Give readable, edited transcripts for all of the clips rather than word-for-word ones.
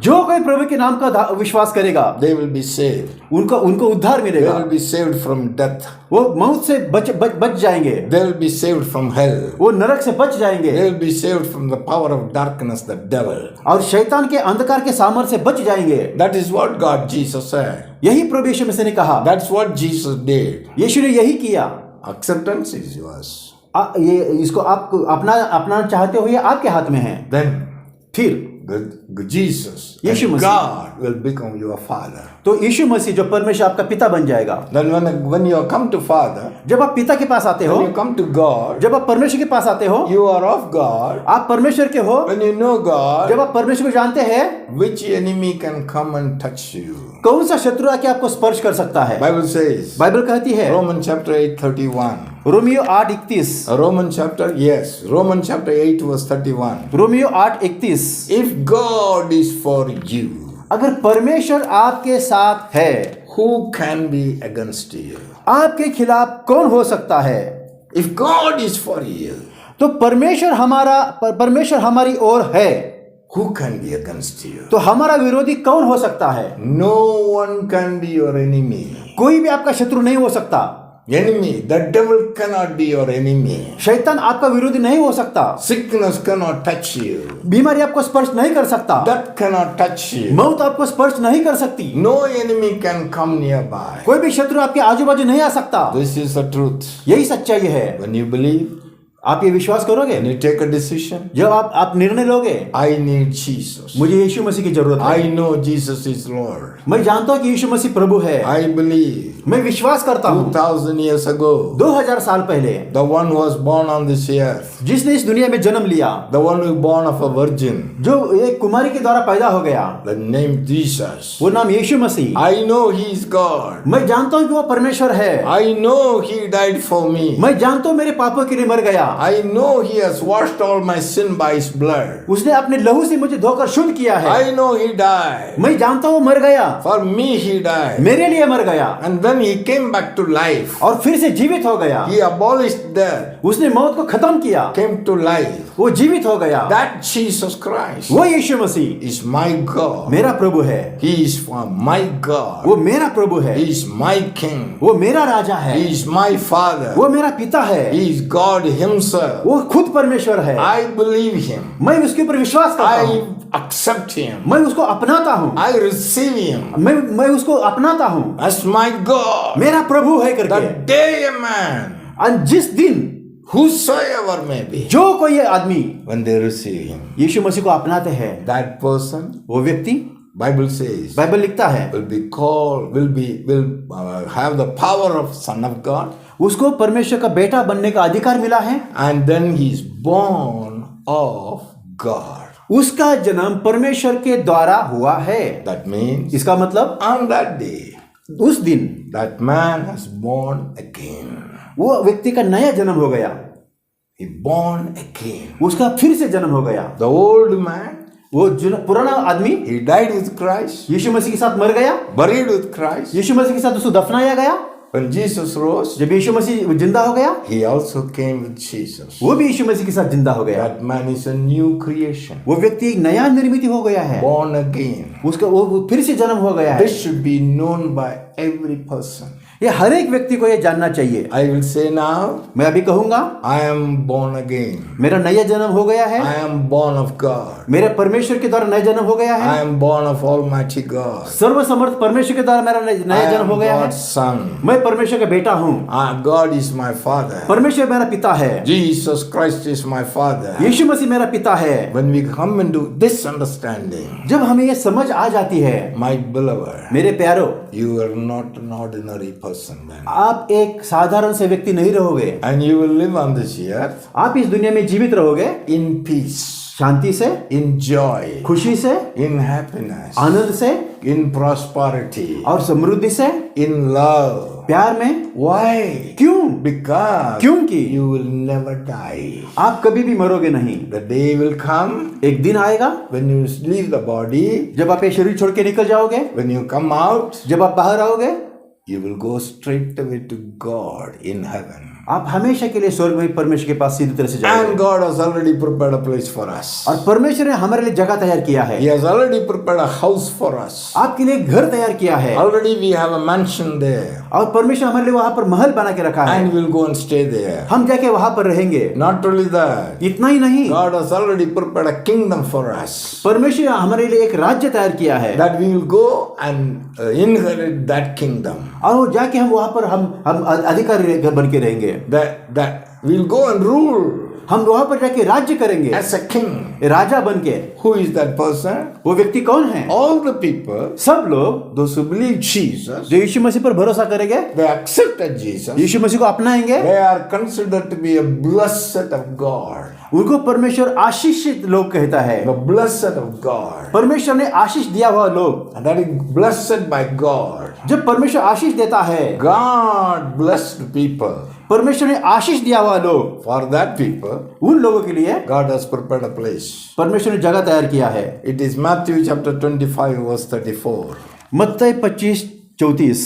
जो कोई प्रभु के नाम का विश्वास करेगा, they will be saved. उनको उद्धार They मिलेगा। will be saved from death. वो मौत से बच जाएंगे, They will be saved from hell. वो नरक से बच जाएंगे, They will be saved from the power of darkness, the devil. और शैतान के अंधकार के सामर्थ्य से बच जाएंगे। That is what God, Jesus said. यही प्रभु यीशु मसीह ने कहा, That's what Jesus did. यीशु ने यही किया। Acceptance is yours. ये इसको आप अपना चाहते हो, ये आपके हाथ में है। Then फिर Jesus, Yeshu Masih, God will become your father. तो यीशु मसीह जो परमेश्वर आपका पिता बन जाएगा। Then when you come to Father, जब आप पिता के पास आते हो, when you come to God, जब आप परमेश्वर के पास आते हो, you are of God. आप परमेश्वर के हो। When you know God, जब आप परमेश्वर को जानते हैं, which enemy can come and touch you? कौन सा शत्रु आके आपको स्पर्श कर सकता है? Bible says, बाइबल कहती है, Romans chapter 8:31. Romeo 8:31, Romans chapter 8 verse 31. Romeo 8:31, If God is for you, अगर परमेश्वर आपके साथ है, who can be against you? आपके खिलाफ कौन हो सकता है? If God is for you, तो परमेश्वर हमारी ओर है, who can be against you? तो हमारा विरोधी कौन हो सकता है? No one can be your enemy. कोई भी आपका शत्रु नहीं हो सकता। Enemy, the devil cannot be your enemy. शैतान आपका विरोधी नहीं हो सकता। Sickness cannot touch you. बीमारी आपको स्पर्श नहीं कर सकता। Death cannot touch you. मौत आपको स्पर्श नहीं कर सकती। No enemy can come nearby. कोई भी शत्रु आपके आजू बाजू नहीं आ सकता। This is the truth. यही सच्चाई है। When you believe, आप ये विश्वास करोगे, when you take a decision, जब आप निर्णय लोगे, I need Jesus. मुझे यीशु मसीह की जरूरत है, I know Jesus is Lord. मैं जानता हूँ कि यीशु मसीह प्रभु है, I believe मैं विश्वास करता हूँ 2000 years ago, 2000 साल पहले the one who was born on this earth, जिसने इस दुनिया में जन्म लिया, the one who was born of a virgin, जो एक कुमारी के द्वारा पैदा हो गया, the name Jesus. वो नाम यीशु मसीह। I know he is God. मैं जानता हूँ कि वो परमेश्वर है। I know he died for me. मैं जानता हूँ मेरे पापों के लिए मर गया। I know he has washed all my sin by his blood. उसने अपने लहू से मुझे धोकर शुद्ध किया है। I know he died. मैं जानता हूँ मर गया, For me he died. मेरे लिए मर गया, And then he came back to life. और फिर से जीवित हो गया। He abolished death. उसने मौत को खत्म किया, Came to life. वो जीवित हो गया। That Jesus Christ वो यीशु मसीह is my God. मेरा प्रभु है, He is for my God. वो मेरा प्रभु है, He is my King. वो मेरा राजा है, He is my Father. वो मेरा पिता है, He is God himself. वो खुद परमेश्वर है। I believe him. मैं उसके ऊपर विश्वास करता हूँ, I accept him. मैं उसको अपनाता हूँ, I receive him मैं उसको अपनाता हूँ, as my God. मेरा प्रभु है करके। The day a man, और जिस दिन whosoever may be, जो कोई आदमी when they receive him, यीशु मसीह को अपनाते हैं, that person, वो व्यक्ति, Bible says, बाइबल लिखता है, will be called, will have the power of Son of God, उसको परमेश्वर का बेटा बनने का अधिकार मिला है, and then he is born of God. उसका जन्म परमेश्वर के द्वारा हुआ है। That means इसका मतलब on that day, उस दिन that man has born again. वो व्यक्ति का नया जन्म हो गया, He born again. उसका फिर से जन्म हो गया। The old man, वो पुराना आदमी he died with Christ, यीशु मसीह के साथ मर गया, buried with Christ. यीशु मसीह के साथ उसको दफनाया गया। When Jesus rose, जब यीशु मसीह जिंदा हो गया, he also came with Jesus. वो भी यीशु मसीह के साथ जिंदा हो गया। That man is a new creation, वो व्यक्ति एक नया निर्मित हो गया है, born again. उसका वो फिर से जन्म हो गया है। This should be known by every person. ये हर एक व्यक्ति को ये जानना चाहिए। I will say now, मैं अभी कहूंगा, I am born again. मेरा नया जन्म हो गया है, I am born of God. मेरे परमेश्वर के द्वारा नया जन्म हो गया है, I am born of Almighty God. सर्वसमर्थ परमेश्वर के द्वारा मेरा I नया जन्म am हो गया है। God's son. मैं परमेश्वर का बेटा हूँ, God is my father. परमेश्वर मेरा पिता है, Jesus Christ is my father. यीशु मसीह मेरा पिता है। When we come into this understanding, जब हमें ये समझ आ जाती है, my beloved, मेरे प्यारो, you are not an ordinary person then. आप एक साधारण से व्यक्ति नहीं रहोगे, And you will live on this earth आप इस दुनिया में जीवित रहोगे in peace, शांति से, in joy, खुशी से, in happiness, आनंद से in prosperity, और समृद्धि से, in love. प्यार में। Why? क्यों? Because क्योंकि you will never die. आप कभी भी मरोगे नहीं। The day will come एक दिन आएगा when you leave the body, जब आप ये शरीर छोड़ के निकल जाओगे, when you come out, जब आप बाहर आओगे, you will go straight away to God in heaven. आप हमेशा के लिए स्वर्ग में परमेश्वर के पास सीधी तरह से जाएंगे। And God has already prepared a place for us. और परमेश्वर ने हमारे लिए जगह तैयार किया है। He has already prepared a house for us. आपके लिए घर तैयार किया है। Already we have a mansion there. और परमेश्वर हमारे लिए वहां पर महल बना के रखा है। And we'll go and stay there. हम जाके वहां पर रहेंगे। Not only that, इतना ही नहीं, God has already prepared a kingdom for us. परमेश्वर हमारे लिए एक राज्य तैयार किया है। That we will go and inherit that kingdom. और वो जाके हम वहां पर हम अधिकारी बन के रहेंगे। That we'll go and rule हम वहां पर जाके राज्य करेंगे as a king. राजा बन के। Who is that person? वो व्यक्ति कौन है? All the people, सब लोग those who believe Jesus, जो यीशु मसीह पर भरोसा करेंगे, they accepted Jesus. यीशु मसीह को अपनाएंगे, They are considered to be a blessed of God. उनको परमेश्वर आशीषित लोग कहता है। The blessed of God. परमेश्वर ने आशीष दिया हुआ लोग। And that is blessed by God. जब परमेश्वर आशीष देता है, God blessed people. परमेश्वर ने आशीष दिया हुआ लोग, For that people, उन लोगों के लिए God has prepared a place. परमेश्वर ने जगह तैयार किया है। It is Matthew chapter 25 verse 34. मत्ती 25:34।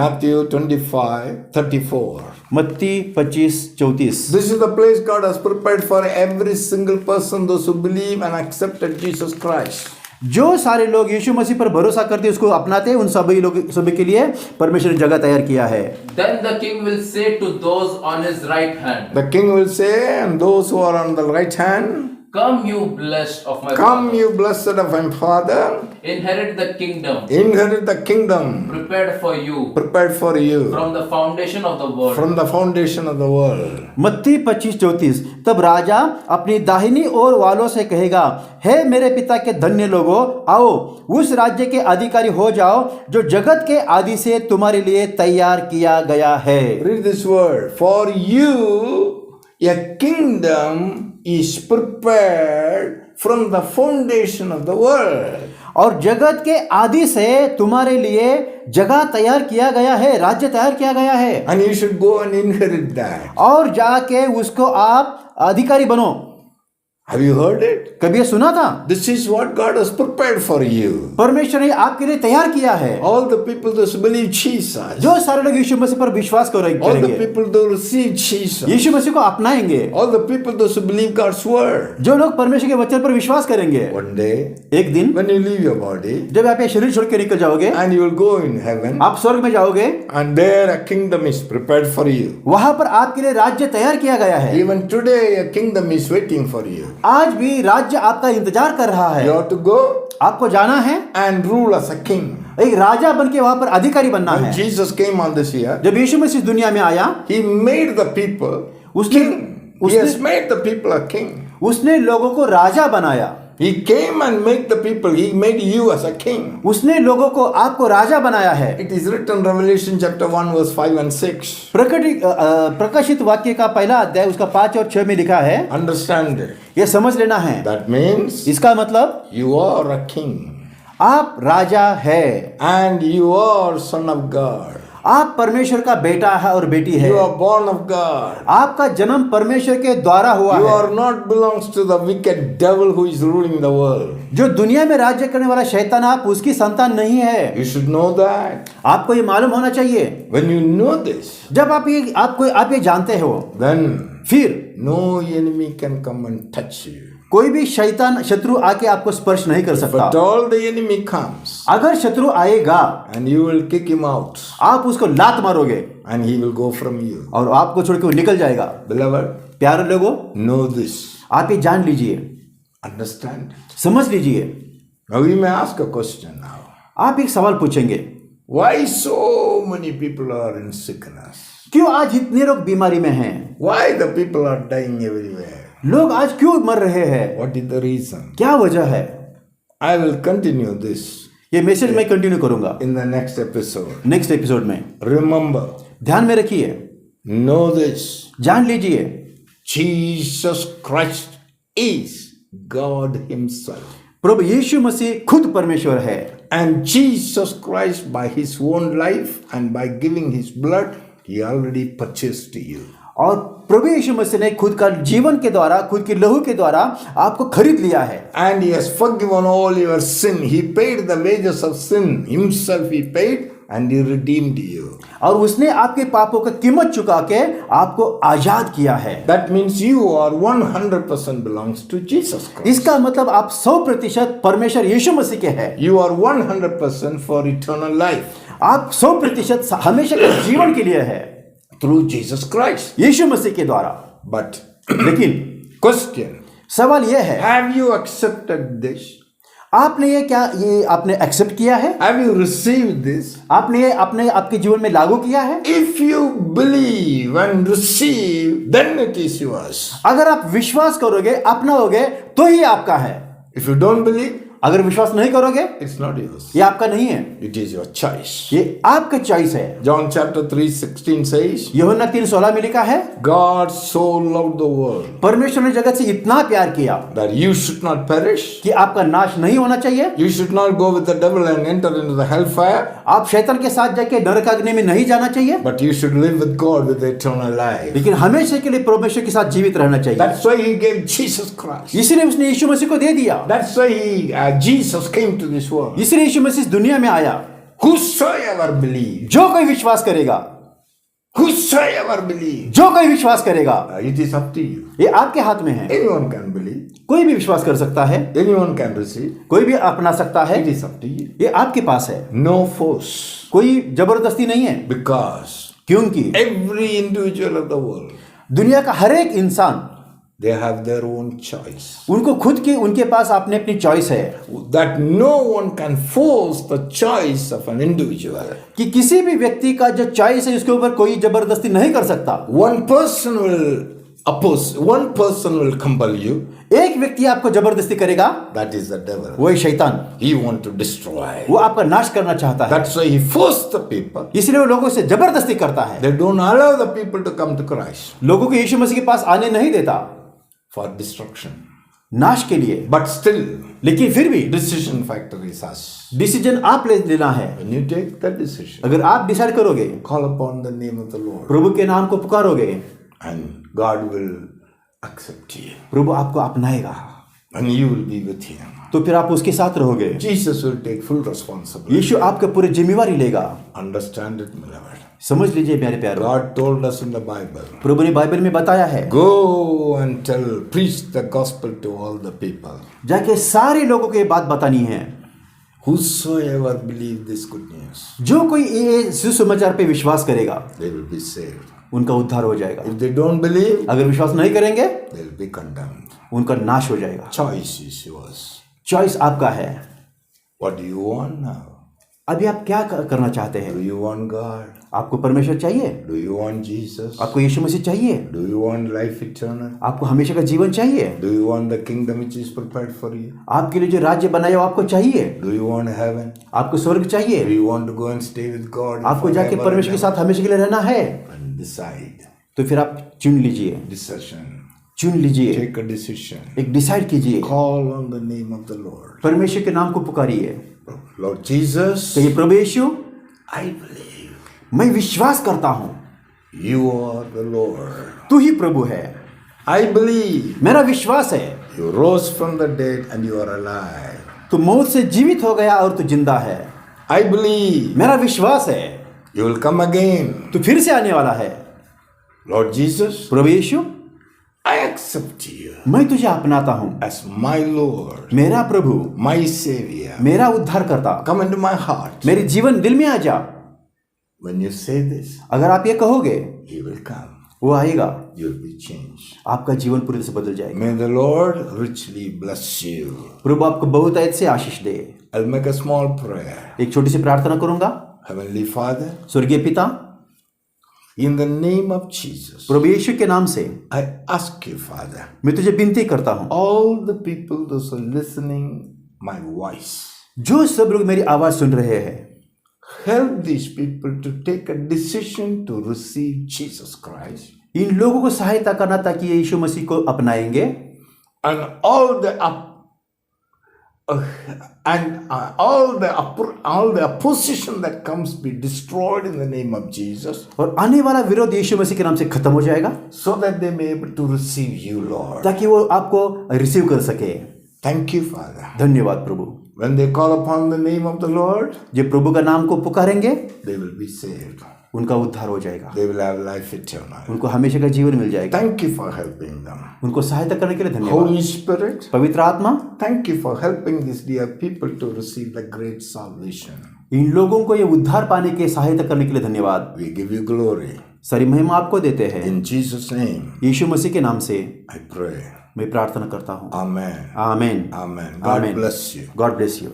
Matthew 25:34. मत्ती 25:34। This is the place God has prepared for every single person, those who believe and accepted Jesus Christ. जो सारे लोग यीशु मसीह पर भरोसा करते हैं, उसको अपनाते हैं, उन सभी के लिए परमेश्वर ने जगह तैयार किया है। Then the king will say to those on his right hand, The king will say, and those who are on the right hand, Come, you blessed of my come, Father, you blessed of my Father, inherit the kingdom inherit the kingdom prepared for you prepared for you from the foundation of the world. from the foundation of the world. मत्ती 25:34। तब राजा अपनी दाहिनी ओर वालों से कहेगा, हे मेरे पिता के धन्य लोगों, आओ उस राज्य के अधिकारी हो जाओ जो जगत के आदि से तुम्हारे लिए तैयार किया गया है। Read this word. For you a kingdom is prepared from the foundation of the world. और जगत के आदि से तुम्हारे लिए जगह तैयार किया गया है, राज्य तैयार किया गया है, And you should go and inherit that. और जाके उसको आप अधिकारी बनो। Have you heard it? कभी ये सुना था? This is what God has prepared for you. परमेश्वर ने आपके लिए तैयार किया है। All the people that believe Jesus, जो सारे लोग यीशु मसीह पर विश्वास all the करेंगे, people that receive Jesus, यीशु मसीह को अपनाएंगे, all the people that believe God's word, जो लोग परमेश्वर के वचन पर विश्वास करेंगे, one day एक दिन when you leave your body जब आप ये शरीर छोड़ के निकल जाओगे, and you will go in heaven, आप स्वर्ग में जाओगे, and there a kingdom is prepared for you. वहां पर आपके लिए राज्य तैयार किया गया है। Even today a kingdom is waiting for you. आज भी राज्य आपका इंतजार कर रहा You है। have to go आपको जाना है, and rule as a king. एक राजा बन के वहां पर अधिकारी बनना When है। Jesus came on this earth, जब यीशु मसीह इस दुनिया में आया, he made the people उसने king. He has made the people a king. उसने लोगों को राजा बनाया। He came and made the people, he made you as a king. उसने लोगों को आपको राजा बनाया है। It is written Revelation chapter 1 verse 5 and 6. प्रकाशित वाक्य का पहला अध्याय उसका 5 और 6 में लिखा है। Understand it. ये समझ लेना है। That means इसका मतलब you are a king आप राजा है, and you are son of God. आप परमेश्वर का बेटा है और बेटी है। You are born of God. आपका जन्म परमेश्वर के द्वारा हुआ You है। are not belongs to the wicked devil who is ruling the world. जो दुनिया में राज्य करने वाला शैतान, आप उसकी संतान नहीं है। You should know that. आपको ये मालूम होना चाहिए। When you know this, जब आप ये जानते हो, then फिर no enemy can come and touch you. कोई भी शैतान शत्रु आके आपको स्पर्श नहीं कर सकता। But all the enemy comes अगर शत्रु आएगा, and you will kick him out आप उसको लात मारोगे and he will go from you. और आपको छोड़ के वो निकल जाएगा। Beloved, प्यारे लोगों, know this. आप ये जान लीजिए, Understand it. समझ लीजिए। Now we may ask a question now. आप एक सवाल पूछेंगे, Why so many people are in sickness? क्यों आज इतने लोग बीमारी में हैं? Why the people are dying everywhere? लोग आज क्यों मर रहे हैं? What is the reason? क्या वजह है? I will continue this ये मैसेज मैं कंटिन्यू करूंगा in the next episode. Next episode में। Remember, ध्यान में रखिए, know this. जान लीजिए, Jesus Christ is God himself. प्रभु यीशु मसीह खुद परमेश्वर है। And Jesus Christ, by his own life and by giving his blood, he already purchased you. और प्रभु यीशु मसीह ने खुद का जीवन के द्वारा, खुद के लहू के द्वारा आपको खरीद लिया है। And he has forgiven all your sin. He paid the wages of sin himself. He paid and He redeemed you. और उसने आपके पापों का कीमत चुका के आपको आजाद किया है। That means you are 100% belongs to Jesus Christ. इसका मतलब आप 100% परमेश्वर यीशु मसीह के हैं। You are 100% for eternal life आप 100% हमेशा के जीवन के लिए है through Jesus Christ. यीशु मसीह के द्वारा। But लेकिन question, सवाल यह है, have you accepted this? आपने ये आपने एक्सेप्ट किया है? Have you received this? आपने ये आपके जीवन में लागू किया है? If you believe and receive, then it is yours. अगर आप विश्वास करोगे, अपनाओगे, तो ही आपका है। If you don't believe, अगर विश्वास नहीं करोगे, it's not yours. ये आपका नहीं है, It is your choice. ये आपका चॉइस है। John chapter 3:16 says, यूहन्ना 3:16 में लिखा है, God so loved the world परमेश्वर ने जगत से इतना प्यार किया that you should not perish. कि आपका नाश नहीं होना चाहिए। You should not go with the devil and enter into the hellfire, आप शैतान के साथ जाके नरक अग्नि में नहीं जाना चाहिए, but you should live with God with eternal life. लेकिन हमेशा के लिए परमेश्वर के साथ जीवित रहना चाहिए। That's why He gave Jesus Christ. इसलिए उसने यीशु मसीह को दे दिया। That's why Jesus came to this world. इसलिए यीशु मसीह इस दुनिया में आया। Whosoever believes, जो कोई विश्वास करेगा, whosoever believes, जो कोई विश्वास करेगा, it is up to you. ये आपके हाथ में है। Anyone can believe, कोई भी विश्वास कर सकता है, anyone can receive. कोई भी अपना सकता है, It is up to you. ये आपके पास है। No force, कोई जबरदस्ती नहीं है, because क्योंकि every individual of the world, दुनिया का हर एक इंसान, they have their own choice. उनको खुद की, उनके पास अपने अपनी चॉइस है That no one can force the choice of an individual. कि किसी भी व्यक्ति का जो चॉइस है उसके ऊपर कोई जबरदस्ती नहीं कर सकता। One person will oppose, one person will compel you. एक व्यक्ति आपको जबरदस्ती करेगा, That is the devil. वही शैतान, He want to destroy. वो आपका नाश करना चाहता है। That's why he forced the people. इसलिए वो लोगों से जबरदस्ती करता है, They don't allow the people to come to Christ लोगों को यीशु मसीह के पास आने नहीं देता, for destruction. नाश के लिए। But still, लेकिन फिर भी decision factor is us. Decision आप लेना है। When you take that decision, अगर आप डिसाइड करोगे, call upon the name of the Lord, प्रभु के नाम को पुकारोगे, and God will accept you, प्रभु आपको अपनाएगा, and you will be with Him. तो फिर आप उसके साथ रहोगे। Jesus will take full responsibility. यीशु आपके पूरी जिम्मेवारी लेगा। Understand it, my Lord. समझ लीजिए मेरे प्यारे, God told us in the Bible, प्रभु ने बाइबल में बताया है, go and preach the gospel to all the people. जाके सारे लोगों को ये बात बतानी है। Whosoever believe this good news, जो कोई ये सुसमाचार पे विश्वास करेगा, they will be saved. उनका उद्धार हो जाएगा। If they don't believe, अगर विश्वास नहीं करेंगे, they will be condemned. उनका नाश हो जाएगा। Choice is yours. चॉइस आपका है। What do you want now? अभी आप क्या करना चाहते Do हैं? you want God? आपको परमेश्वर चाहिए? Do you want Jesus? आपको यीशु मसीह चाहिए? Do you want life eternal? आपको हमेशा का जीवन चाहिए? Do you want the kingdom which is prepared for you? आपके लिए जो राज्य बनाया वो आपको चाहिए? Do you want heaven? आपको स्वर्ग चाहिए? Do you want to go and stay with God? आपको जाके forever परमेश्वर के and साथ हमेशा के लिए रहना है? ever? And decide. तो फिर आप चुन लीजिए, Decision. चुन लीजिए, Take a decision. एक डिसाइड कीजिए, Call on the name of the Lord. परमेश्वर के नाम को पुकारिए। Lord Jesus, कहिए, प्रभु यीशु, I believe मैं विश्वास करता हूँ you are the Lord. तू ही प्रभु है। I believe मेरा विश्वास है you rose from the dead and you are alive. तू मौत से जीवित हो गया और तू जिंदा है। I believe मेरा विश्वास है you will come again. तू फिर से आने वाला है। Lord Jesus, Prabhu Yeshu, I accept you मैं तुझे अपनाता हूँ, as my Lord, मेरा प्रभु, my Savior. मेरा उद्धारकर्ता। Come into my heart. मेरे जीवन दिल में आ जा। When you say this, अगर आप ये कहोगे, He will come. वो आएगा, You will be changed. आपका जीवन पूरी तरह से बदल जाएगा। May the Lord richly bless you. प्रभु आपको बहुत ऐसे से आशीष दे। I'll make a small prayer. एक छोटी सी प्रार्थना करूंगा। Heavenly Father, स्वर्गीय पिता, in the name of Jesus, प्रभु यीशु के नाम से I ask you, Father, मैं तुझे विनती करता हूँ, all the people those who are listening my voice, जो सब लोग मेरी आवाज सुन रहे हैं, help these people to take a decision to receive Jesus Christ, इन लोगों को सहायता करना ताकि ये यीशु मसीह को अपनाएंगे and all the opposition that comes be destroyed in the name of Jesus, और आने वाला विरोध यीशु मसीह के नाम से खत्म हो जाएगा, so that they may be able to receive you, Lord. ताकि वो आपको रिसीव कर सके। Thank you, Father. धन्यवाद प्रभु। When they call upon the name of the Lord, जो प्रभु का नाम को पुकारेंगे they will be saved. उनका उद्धार हो जाएगा, They will have life eternal. उनको हमेशा का जीवन मिल जाएगा। Thank you for helping them. उनको सहायता करने के लिए धन्यवाद। Holy Spirit, पवित्र आत्मा, thank you for helping these dear people to receive the great salvation. इन लोगों को ये उद्धार पाने के सहायता करने के लिए धन्यवाद। We give you glory. सारी महिमा आपको देते हैं। In Jesus' name, यीशु मसीह के नाम से I pray. मैं प्रार्थना करता हूँ। Amen. आमीन। Amen. God आमीन। bless you. God bless you.